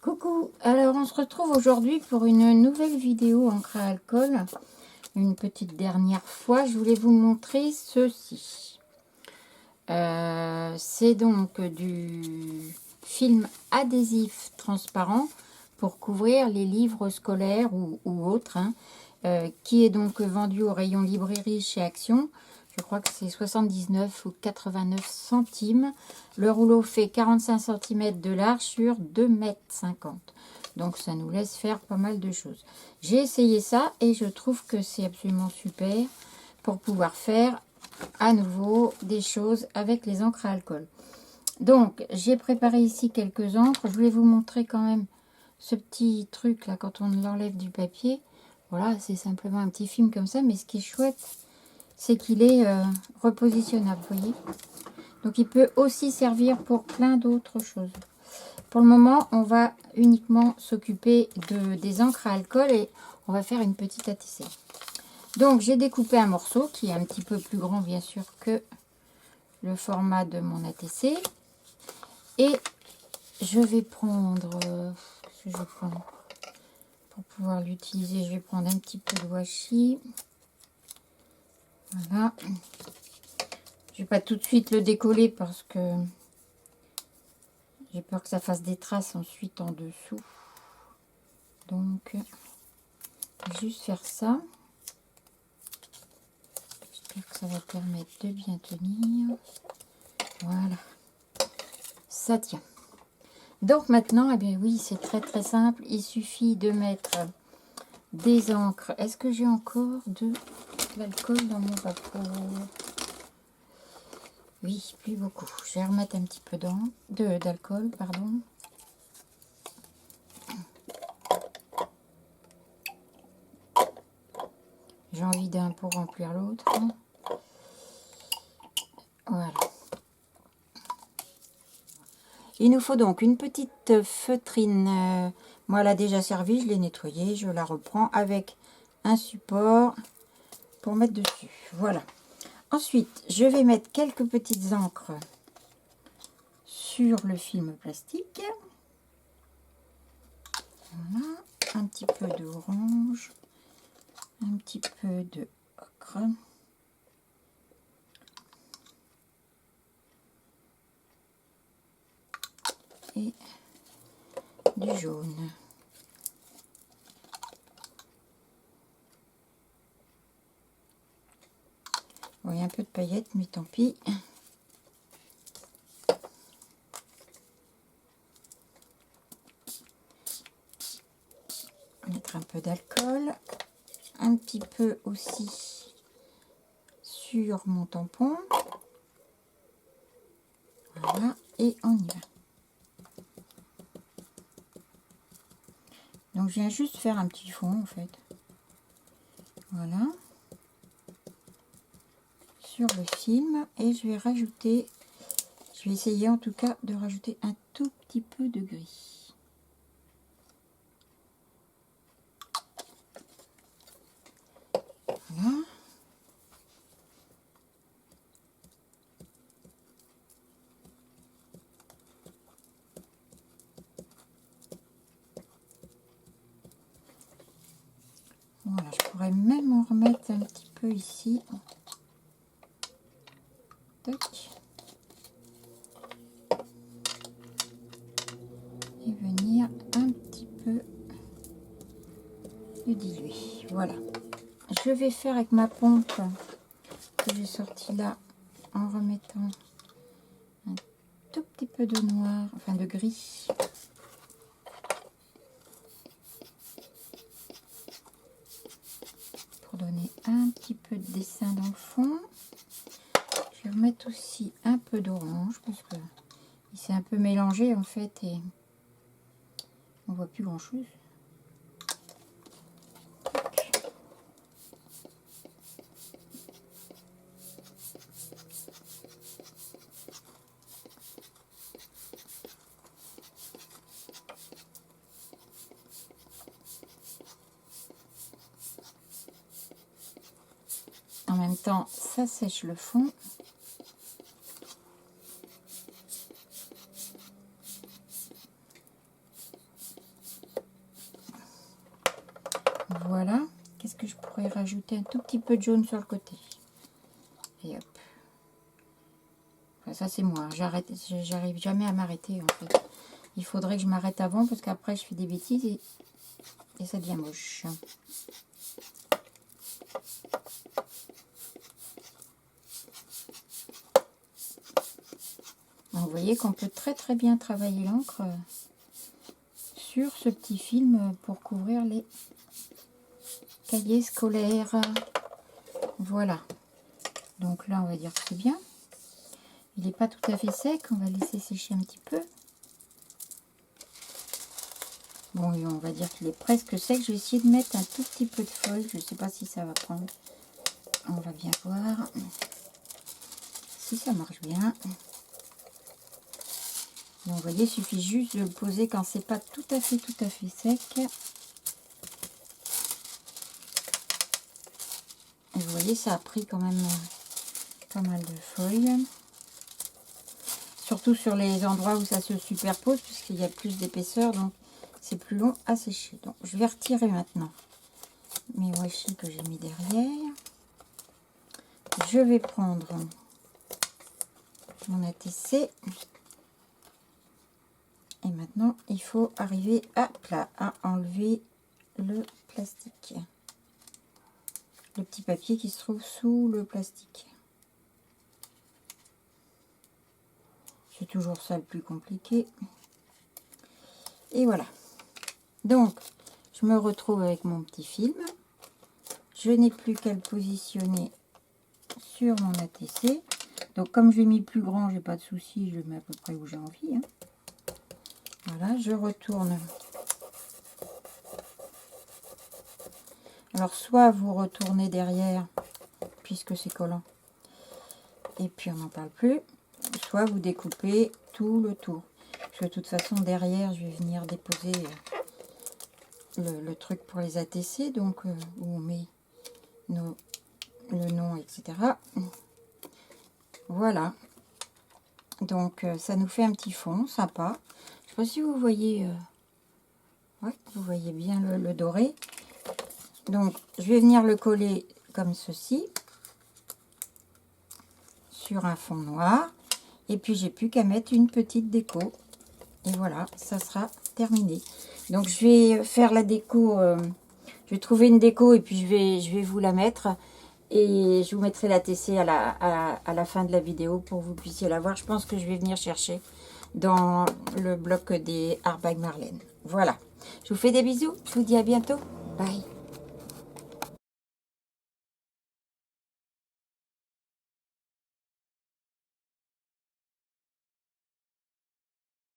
Coucou, alors on se retrouve aujourd'hui pour une nouvelle vidéo encre à alcool. Une petite dernière fois, je voulais vous montrer ceci. C'est donc du film adhésif transparent pour couvrir les livres scolaires ou autres, hein, qui est donc vendu au rayon librairie chez Action. Je crois que c'est 79 ou 89 centimes. Le rouleau fait 45 cm de large sur 2,50 m. Donc ça nous laisse faire pas mal de choses. J'ai essayé ça et je trouve que c'est absolument super pour pouvoir faire à nouveau des choses avec les encres à alcool. Donc j'ai préparé ici quelques encres. Je voulais vous montrer quand même ce petit truc là quand on l'enlève du papier. Voilà, c'est simplement un petit film comme ça, mais ce qui est chouette, c'est qu'il est repositionnable, vous voyez. Donc il peut aussi servir pour plein d'autres choses. Pour le moment, on va uniquement s'occuper des encres à alcool et on va faire une petite ATC. Donc j'ai découpé un morceau qui est un petit peu plus grand bien sûr que le format de mon ATC. Et je vais prendre, qu'est-ce que je vais prendre pour pouvoir l'utiliser? Je vais prendre un petit peu de washi. Voilà. Je vais pas tout de suite le décoller parce que j'ai peur que ça fasse des traces ensuite en dessous. Donc, je vais juste faire ça. J'espère que ça va permettre de bien tenir. Voilà. Ça tient. Donc maintenant, eh bien oui, c'est très très simple. Il suffit de mettre des encres. Est-ce que j'ai encore de l'alcool dans mon vapeau? Oui, plus beaucoup. Je vais remettre un petit peu d'alcool, pardon. J'en vide un pour remplir l'autre. Voilà. Il nous faut donc une petite feutrine. Moi, elle a déjà servi, je l'ai nettoyée. Je la reprends avec un support pour mettre dessus. Voilà. Ensuite, je vais mettre quelques petites encres sur le film plastique. Voilà. Un petit peu d'orange. Un petit peu de ocre. Et du jaune. Bon, il y a un peu de paillettes, mais tant pis. Mettre un peu d'alcool. Un petit peu aussi sur mon tampon. Voilà, et on y va. Donc je viens juste faire un petit fond en fait. Voilà. Sur le film et je vais rajouter, je vais essayer en tout cas de rajouter un tout petit peu de gris. Voilà. Voilà, je pourrais même en remettre un petit peu ici. Tac. Et venir un petit peu le diluer. Voilà. Je vais faire avec ma pompe que j'ai sortie là en remettant un tout petit peu de noir, enfin de gris. Pour donner un petit peu de dessin dans le fond. Je vais remettre aussi un peu d'orange parce que il s'est un peu mélangé en fait et on voit plus grand chose. En même temps, ça sèche le fond. Voilà. Qu'est-ce que je pourrais rajouter? Un tout petit peu de jaune sur le côté. Et hop. Enfin, ça c'est moi. J'arrive jamais à m'arrêter en fait. Il faudrait que je m'arrête avant parce qu'après je fais des bêtises et ça devient moche. Donc, vous voyez qu'on peut très très bien travailler l'encre sur ce petit film pour couvrir les cahiers scolaires. Voilà. Donc là on va dire que c'est bien. Il n'est pas tout à fait sec. On va laisser sécher un petit peu. Bon, on va dire qu'il est presque sec. Je vais essayer de mettre un tout petit peu de feuille. Je ne sais pas si ça va prendre. On va bien voir si ça marche bien. Donc, vous voyez, il suffit juste de le poser quand c'est pas tout à fait sec. Et vous voyez, ça a pris quand même pas mal de feuilles. Surtout sur les endroits où ça se superpose, puisqu'il y a plus d'épaisseur, donc c'est plus long à sécher. Donc, je vais retirer maintenant mes washi que j'ai mis derrière. Je vais prendre mon ATC. Et maintenant, il faut arriver à plat, à enlever le plastique. Le petit papier qui se trouve sous le plastique. C'est toujours ça le plus compliqué. Et voilà. Donc, je me retrouve avec mon petit film. Je n'ai plus qu'à le positionner sur mon ATC. Donc, comme je l'ai mis plus grand, j'ai pas de souci, je le mets à peu près où j'ai envie. Hein. Voilà, je retourne. Alors, soit vous retournez derrière, puisque c'est collant, et puis on n'en parle plus. Soit vous découpez tout le tour. Parce que de toute façon, derrière, je vais venir déposer le truc pour les ATC, donc où on met le nom, etc. Voilà. Donc, ça nous fait un petit fond sympa. Je ne sais pas si vous voyez, ouais, vous voyez bien le doré. Donc, je vais venir le coller comme ceci sur un fond noir. Et puis, j'ai plus qu'à mettre une petite déco. Et voilà, ça sera terminé. Donc, je vais faire la déco. Je vais trouver une déco et puis je vais vous la mettre. Et je vous mettrai la TC à la fin de la vidéo pour que vous puissiez la voir. Je pense que je vais venir chercher dans le bloc des Arbag Marlène. Voilà. Je vous fais des bisous. Je vous dis à bientôt. Bye.